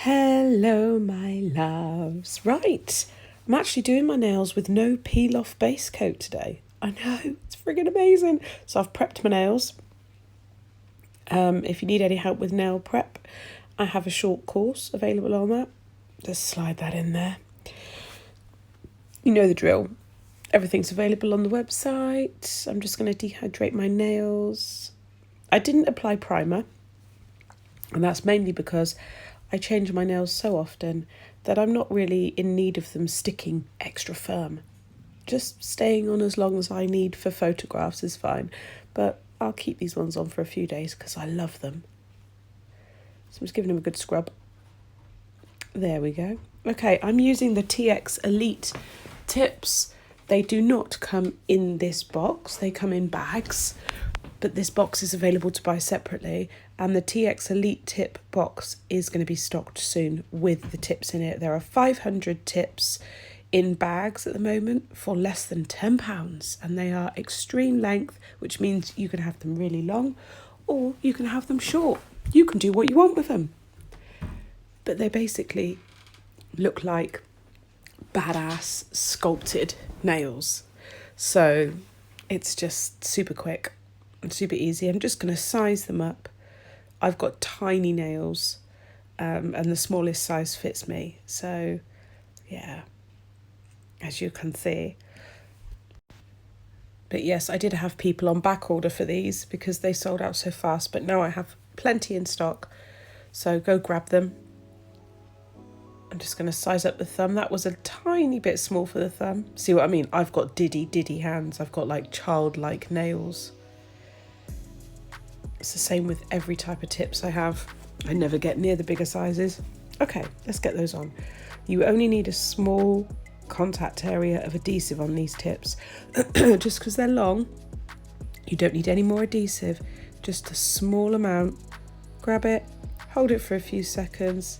Hello, my loves. Right, I'm actually doing my nails with no peel-off base coat today. I know, it's friggin' amazing. So I've prepped my nails. If you need any help with nail prep, I have a short course available on that. Just slide that in there. You know the drill. Everything's available on the website. I'm just going to dehydrate my nails. I didn't apply primer, and that's mainly because I change my nails so often that I'm not really in need of them sticking extra firm. Just staying on as long as I need for photographs is fine, but I'll keep these ones on for a few days because I love them. So I'm just giving them a good scrub. There we go. Okay, I'm using the TX Elite tips. They do not come in this box, they come in bags, but this box is available to buy separately, and the TX Elite tip box is going to be stocked soon with the tips in it. There are 500 tips in bags at the moment for less than £10, and they are extreme length, which means you can have them really long or you can have them short. You can do what you want with them. But they basically look like badass sculpted nails. So it's just super quick and super easy. I'm just going to size them up. I've got tiny nails, and the smallest size fits me. So yeah, as you can see. But yes, I did have people on back order for these because they sold out so fast, but now I have plenty in stock. So go grab them. I'm just going to size up the thumb. That was a tiny bit small for the thumb. See what I mean? I've got diddy hands. I've got like childlike nails. It's the same with every type of tips I have. I never get near the bigger sizes. Okay, let's get those on. You only need a small contact area of adhesive on these tips. Just because they're long, you don't need any more adhesive. Just a small amount. Grab it, hold it for a few seconds,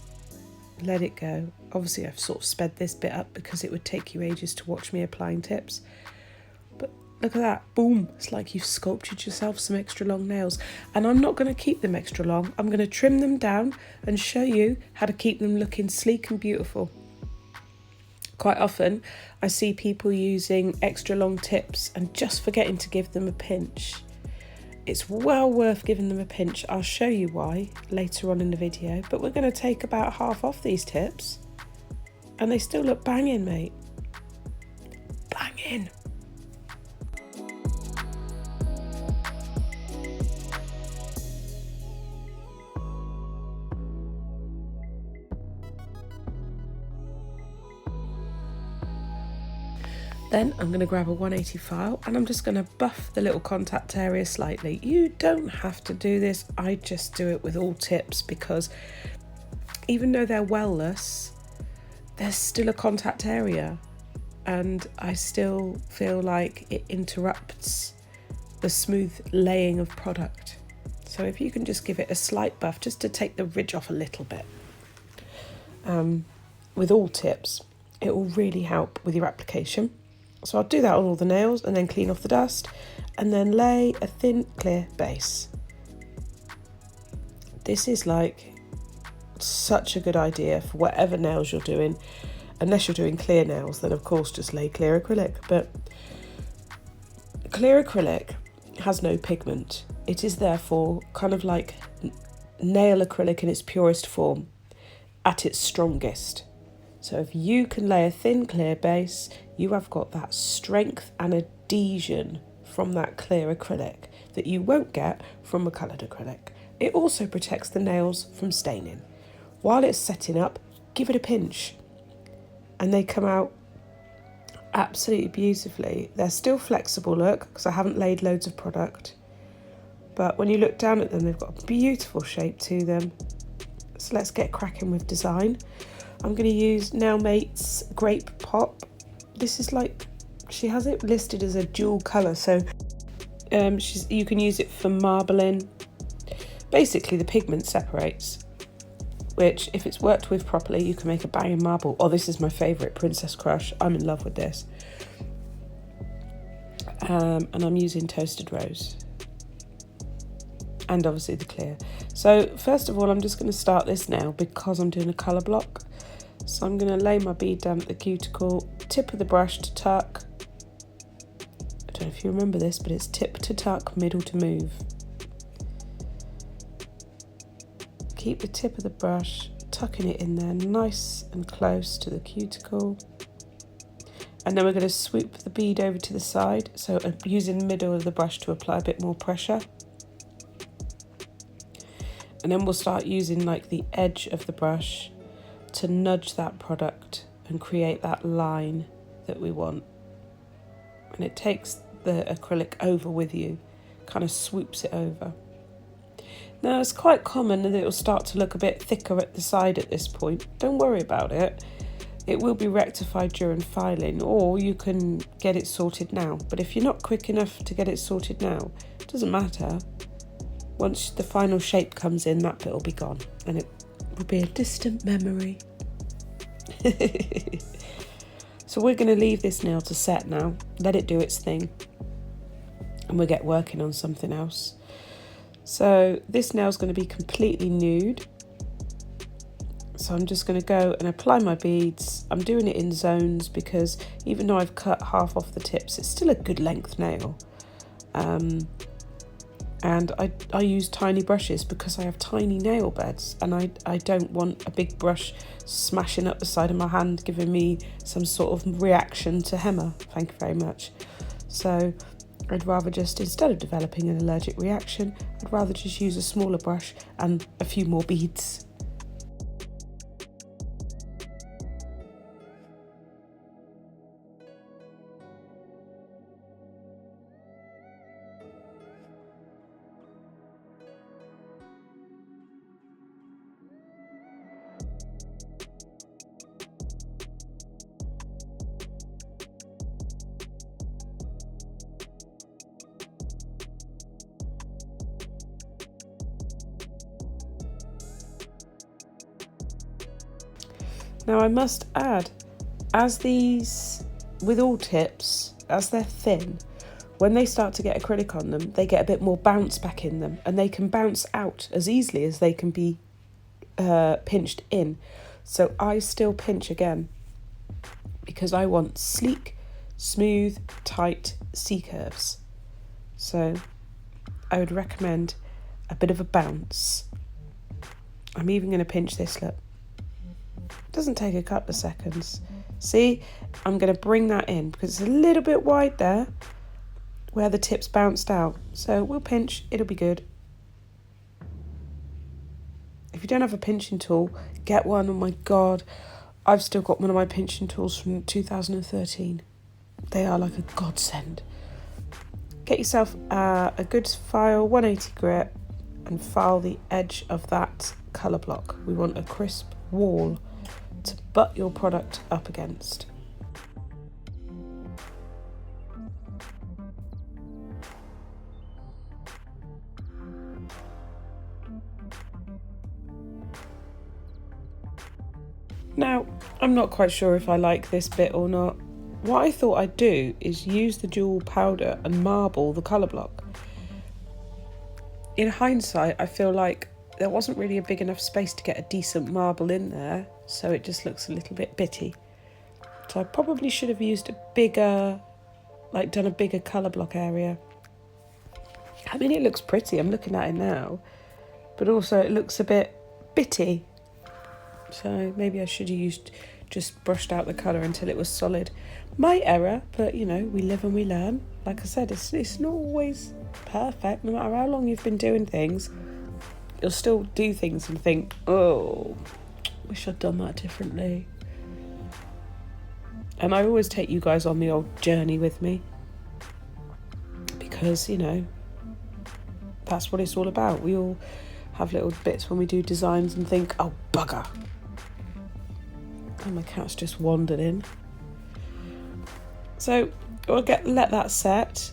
let it go. Obviously I've sort of sped this bit up because it would take you ages to watch me applying tips. But look at that, boom, it's like you've sculpted yourself some extra long nails. And I'm not going to keep them extra long. I'm going to trim them down and show you how to keep them looking sleek and beautiful. Quite often I see people using extra long tips and just forgetting to give them a pinch. It's well worth giving them a pinch. I'll show you why later on in the video, but we're going to take about half off these tips and they still look banging, mate. Banging. Then I'm going to grab a 180 file and I'm just going to buff the little contact area slightly. You don't have to do this. I just do it with all tips because even though they're wellless, there's still a contact area and I still feel like it interrupts the smooth laying of product. So if you can just give it a slight buff just to take the ridge off a little bit. With all tips, it will really help with your application. So I'll do that on all the nails and then clean off the dust and then lay a thin, clear base. This is like such a good idea for whatever nails you're doing. Unless you're doing clear nails, then of course just lay clear acrylic. But clear acrylic has no pigment. It is therefore kind of like nail acrylic in its purest form, at its strongest. So if you can lay a thin, clear base, you have got that strength and adhesion from that clear acrylic that you won't get from a coloured acrylic. It also protects the nails from staining. While it's setting up, give it a pinch. And they come out absolutely beautifully. They're still flexible, look, because I haven't laid loads of product. But when you look down at them, they've got a beautiful shape to them. So let's get cracking with design. I'm going to use Nailmate's Grape Pop. This is like, she has it listed as a dual colour, so you can use it for marbling. Basically the pigment separates, which if it's worked with properly, you can make a banging marble. Oh, this is my favourite, Princess Crush. I'm in love with this. And I'm using Toasted Rose. and obviously the clear. So first of all, I'm just going to start this nail because I'm doing a colour block. So I'm going to lay my bead down at the cuticle, tip of the brush to tuck. I don't know if you remember this, but it's tip to tuck, middle to move. Keep the tip of the brush, tucking it in there nice and close to the cuticle. And then we're going to swoop the bead over to the side, so using the middle of the brush to apply a bit more pressure. And then we'll start using like the edge of the brush to nudge that product and create that line that we want. And it takes the acrylic over with you, kind of swoops it over. Now it's quite common that it will start to look a bit thicker at the side at this point. Don't worry about it. It will be rectified during filing, or you can get it sorted now. But if you're not quick enough to get it sorted now, it doesn't matter. Once the final shape comes in, that bit will be gone and it will be a distant memory. So we're going to leave this nail to set now, let it do its thing, and we'll get working on something else. So this nail is going to be completely nude. So I'm just going to go and apply my beads. I'm doing it in zones because even though I've cut half off the tips, it's still a good length nail. And I use tiny brushes because I have tiny nail beds, and I don't want a big brush smashing up the side of my hand giving me some sort of reaction to Hema. Thank you very much. So I'd rather just, instead of developing an allergic reaction, I'd rather just use a smaller brush and a few more beads. Now I must add, as these, with all tips, as they're thin, when they start to get acrylic on them, they get a bit more bounce back in them, and they can bounce out as easily as they can be pinched in. So I still pinch again because I want sleek, smooth, tight C-curves. So I would recommend a bit of a bounce. I'm even going to pinch this, look. Doesn't take a couple of seconds. See, I'm going to bring that in because it's a little bit wide there where the tips bounced out. So we'll pinch, it'll be good. If you don't have a pinching tool, get one. Oh my God, I've still got one of my pinching tools from 2013. They are like a godsend. Get yourself a good file, 180 grit, and file the edge of that colour block. We want a crisp wall to butt your product up against. Now, I'm not quite sure if I like this bit or not. What I thought I'd do is use the jewel powder and marble the colour block. In hindsight, I feel like there wasn't really a big enough space to get a decent marble in there, so it just looks a little bit bitty. So I probably should have used a bigger, like done a bigger colour block area. I mean, it looks pretty, I'm looking at it now, but also it looks a bit bitty. So maybe I should have just brushed out the colour until it was solid. My error, but you know, we live and we learn. Like I said, it's not always perfect. No matter how long you've been doing things, you'll still do things and think, oh, wish I'd done that differently. And I always take you guys on the old journey with me because, you know, that's what it's all about. We all have little bits when we do designs and think, oh, bugger. And my cat's just wandered in. So we'll let that set.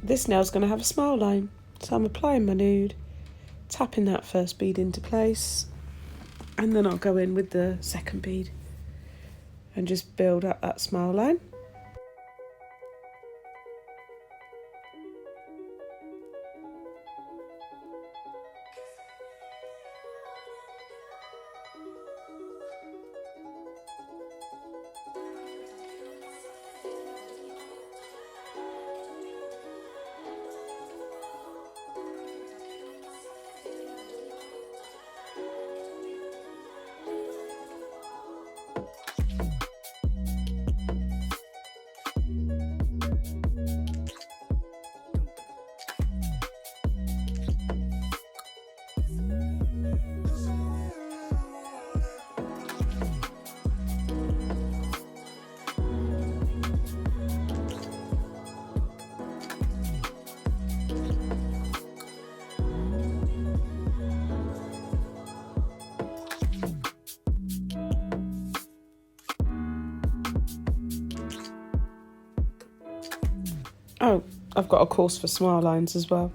This nail's going to have a smile line. So I'm applying my nude, tapping that first bead into place, and then I'll go in with the second bead and just build up that smile line. Oh, I've got a course for smile lines as well.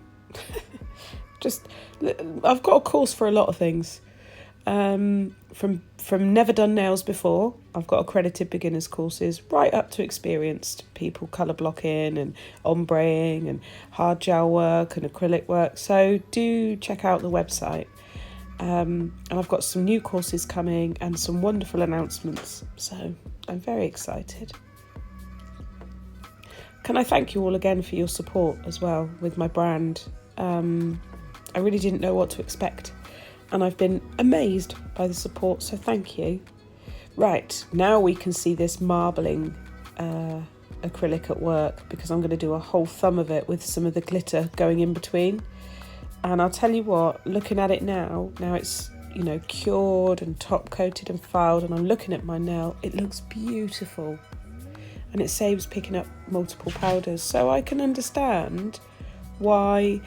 I've got a course for a lot of things. From never done nails before, I've got accredited beginners courses, right up to experienced people colour blocking and ombreing and hard gel work and acrylic work. So do check out the website. And I've got some new courses coming and some wonderful announcements. So I'm very excited. Can I thank you all again for your support as well with my brand? I really didn't know what to expect, and I've been amazed by the support, so thank you. Right, now we can see this marbling acrylic at work, because I'm going to do a whole thumb of it with some of the glitter going in between. And I'll tell you what, looking at it now it's, you know, cured and top coated and filed, and I'm looking at my nail, it looks beautiful. And it saves picking up multiple powders. So I can understand why,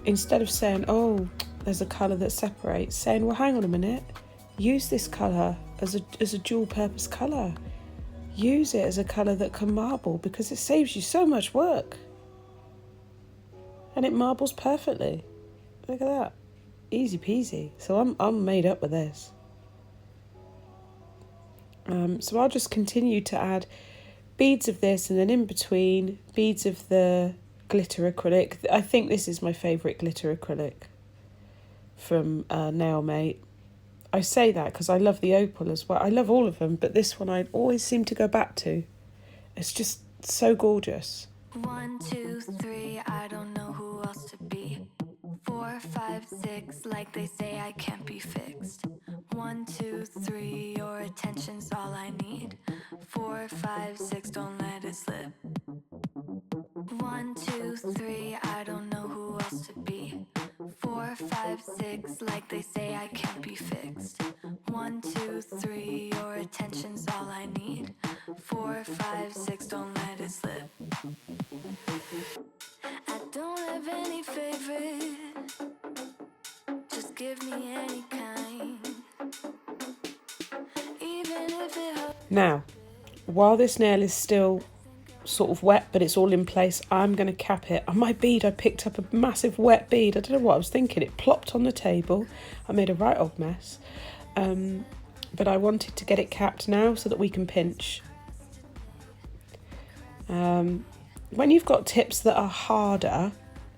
instead of saying, oh, there's a colour that separates, saying, well, hang on a minute, use this colour as a dual purpose colour. Use it as a colour that can marble, because it saves you so much work. And it marbles perfectly. Look at that. Easy peasy. So I'm made up with this. So I'll just continue to add beads of this, and then in between, beads of the glitter acrylic. I think this is my favourite glitter acrylic from Nailmate. I say that because I love the opal as well. I love all of them, but this one I always seem to go back to. It's just so gorgeous. 1, 2, 3, I don't know who else to be. 4, 5, 6, like they say I can't be fixed. 1, 2, 3, your attention's all I need. 4, 5, 6, don't let it slip. 1, 2, 3, I don't know who else to be. 4, 5, 6, like they say I can't be fixed. 1, 2, 3, your attention's all I need. 4, 5, 6, don't let it slip. I don't have any favorite, just give me any kind. Even if it hurts. Now, while this nail is still sort of wet, but it's all in place, I'm going to cap it. On my bead, I picked up a massive wet bead. I don't know what I was thinking. It plopped on the table. I made a right old mess. But I wanted to get it capped now so that we can pinch. When you've got tips that are harder,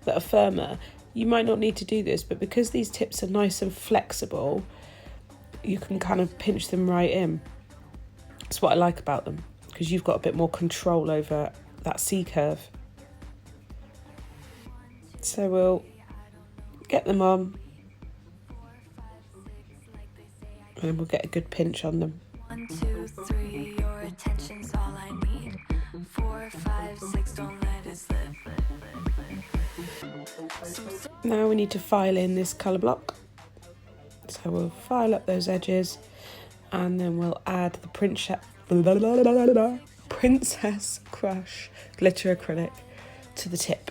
that are firmer, you might not need to do this, but because these tips are nice and flexible, you can kind of pinch them right in. That's what I like about them, because you've got a bit more control over that C-curve. So we'll get them on, and we'll get a good pinch on them. 1, 2, 3, your attention's all I need. 4, 5, 6, don't let it slip. Now we need to file in this colour block. So we'll file up those edges, and then we'll add the Princess Crush glitter acrylic to the tip.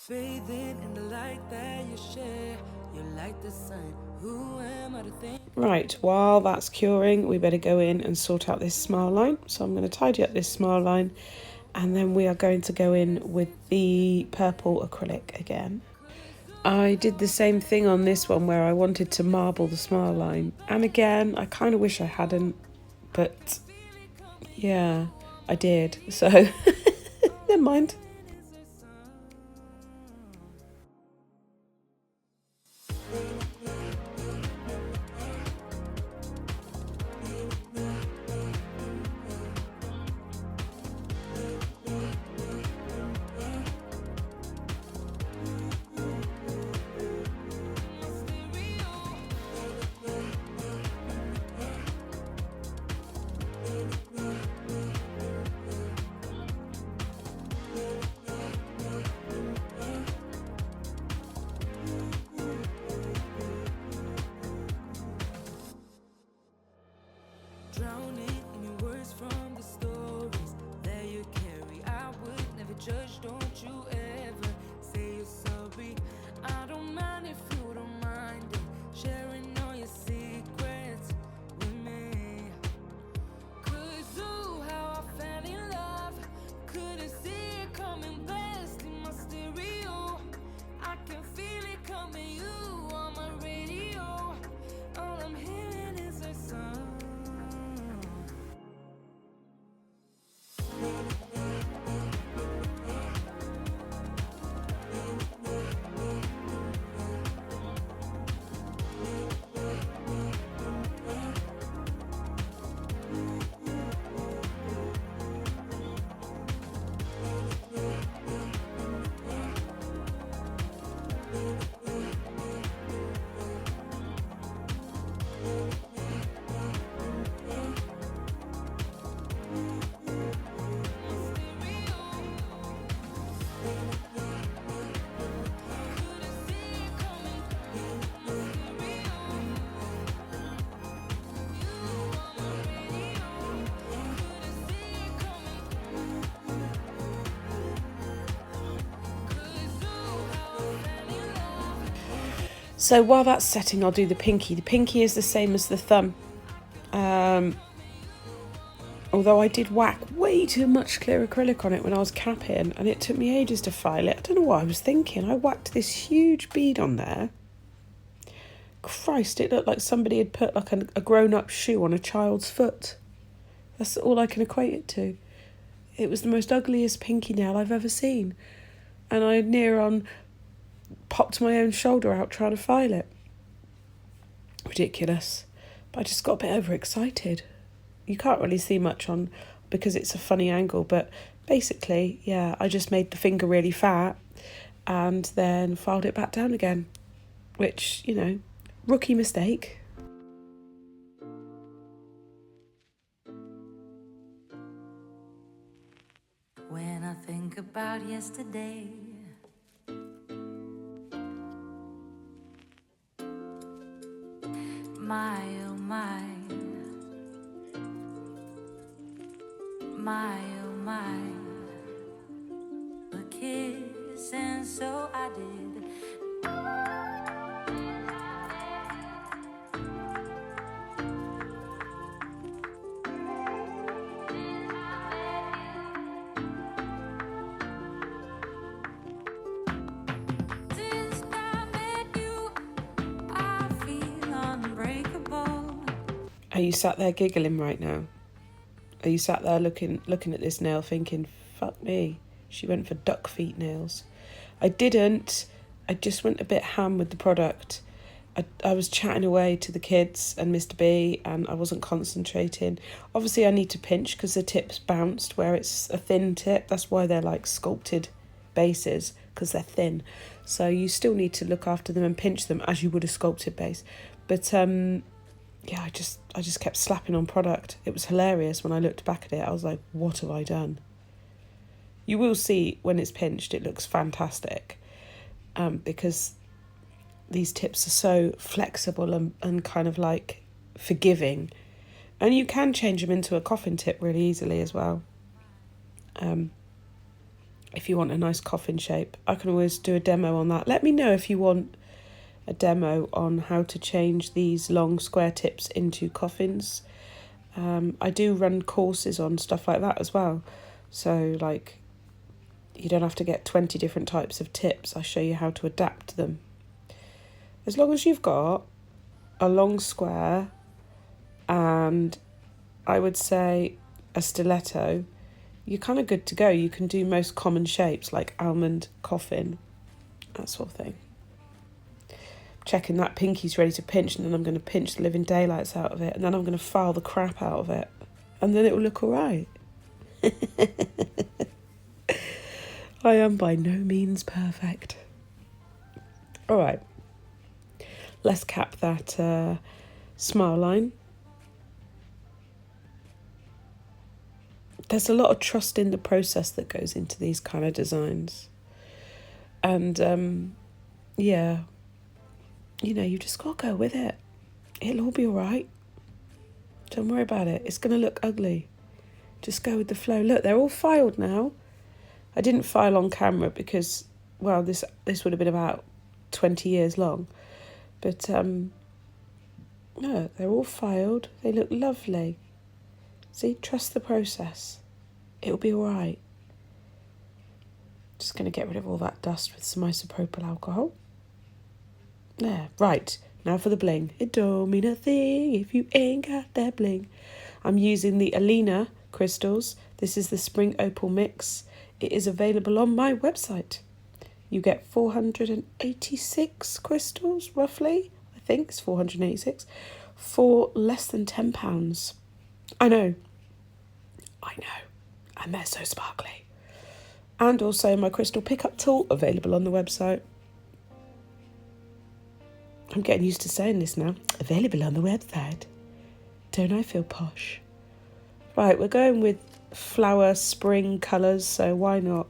Bathing in the light that you share, your Right, while that's curing, we better go in and sort out this smile line. So I'm going to tidy up this smile line, and then we are going to go in with the purple acrylic again. I did the same thing on this one where I wanted to marble the smile line. And again, I kind of wish I hadn't, but yeah, I did. So never mind. So while that's setting, I'll do the pinky. The pinky is the same as the thumb. Although I did whack way too much clear acrylic on it when I was capping, and it took me ages to file it. I don't know what I was thinking. I whacked this huge bead on there. Christ, it looked like somebody had put like a grown-up shoe on a child's foot. That's all I can equate it to. It was the most ugliest pinky nail I've ever seen. And I near on popped my own shoulder out trying to file it. Ridiculous. But I just got a bit overexcited. You can't really see much on because it's a funny angle, but basically, yeah, I just made the finger really fat and then filed it back down again, which, you know, rookie mistake. When I think about yesterday, my oh my, my oh my, a kiss, and so I did. Since I met you, I feel unbreakable. Are you sat there giggling right now? Are you sat there looking at this nail thinking, fuck me, she went for duck feet nails? I didn't. I just went a bit ham with the product. I was chatting away to the kids and Mr. B, and I wasn't concentrating. Obviously I need to pinch because the tip's bounced where it's a thin tip. That's why they're like sculpted bases, because they're thin. So you still need to look after them and pinch them as you would a sculpted base. But yeah, I just kept slapping on product. It was hilarious when I looked back at it. I was like, what have I done? You will see when it's pinched, it looks fantastic, because these tips are so flexible and kind of like forgiving. And you can change them into a coffin tip really easily as well. If you want a nice coffin shape, I can always do a demo on that. Let me know if you want a demo on how to change these long square tips into coffins. I do run courses on stuff like that as well. So like, you don't have to get 20 different types of tips. I show you how to adapt them. As long as you've got a long square and I would say a stiletto, you're kind of good to go. You can do most common shapes like almond, coffin, that sort of thing. Checking that pinky's ready to pinch, and then I'm going to pinch the living daylights out of it, and then I'm going to file the crap out of it, and then it will look all right. I am by no means perfect. All right, let's cap that smile line. There's a lot of trust in the process that goes into these kind of designs. And yeah, you know, you just got to go with it. It'll all be all right. Don't worry about it. It's going to look ugly. Just go with the flow. Look, they're all filed now. I didn't file on camera because, well, this would have been about 20 years long. But, no, they're all filed. They look lovely. See, trust the process. It'll be all right. Just going to get rid of all that dust with some isopropyl alcohol. There, right. Now for the bling. It don't mean a thing if you ain't got that bling. I'm using the Alina crystals. This is the Spring Opal mix. It is available on my website. You get 486 crystals, roughly. I think it's 486 for less than £10. I know. And they're so sparkly. And also my crystal pickup tool available on the website. I'm getting used to saying this now. Available on the website. Don't I feel posh? Right, we're going with flower spring colours, so why not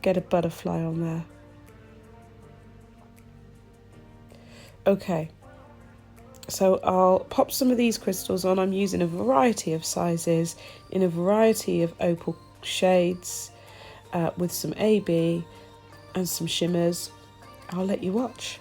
get a butterfly on there? Okay, so I'll pop some of these crystals on. I'm using a variety of sizes in a variety of opal shades with some AB and some shimmers. I'll let you watch.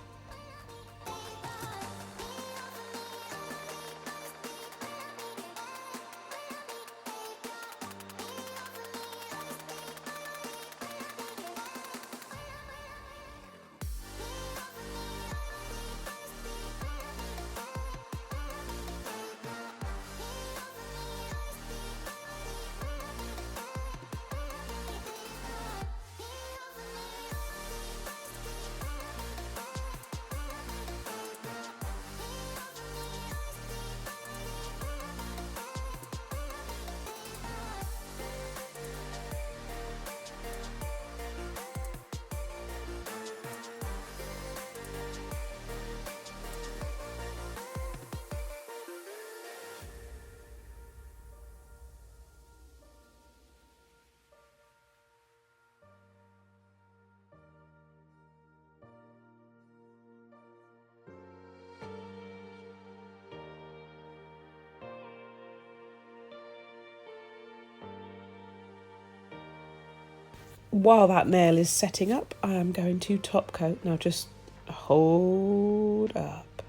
While that nail is setting up, I am going to top coat. Now just hold up.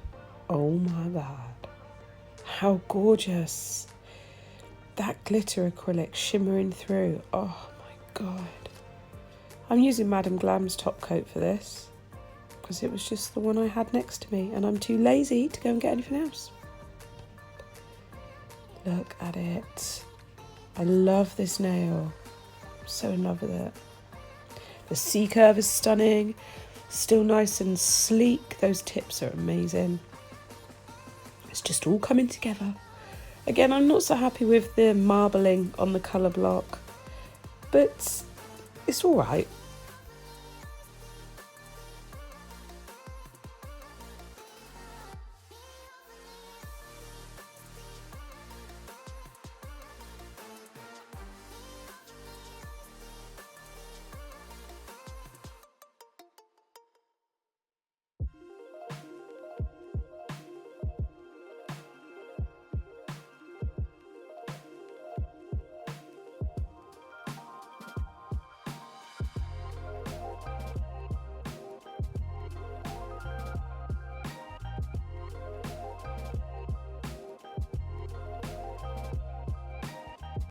Oh my God. How gorgeous. That glitter acrylic shimmering through. Oh my God. I'm using Madame Glam's top coat for this because it was just the one I had next to me and I'm too lazy to go and get anything else. Look at it. I love this nail. I'm so in love with it. The C curve is stunning, still nice and sleek. Those tips are amazing. It's just all coming together. Again, I'm not so happy with the marbling on the colour block, but it's all right.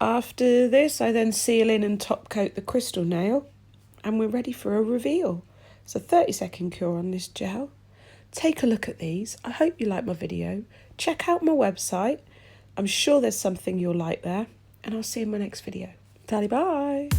After this, I then seal in and top coat the crystal nail, and we're ready for a reveal. It's a 30-second cure on this gel. Take a look at these. I hope you like my video. Check out my website. I'm sure there's something you'll like there, and I'll see you in my next video. Tally bye.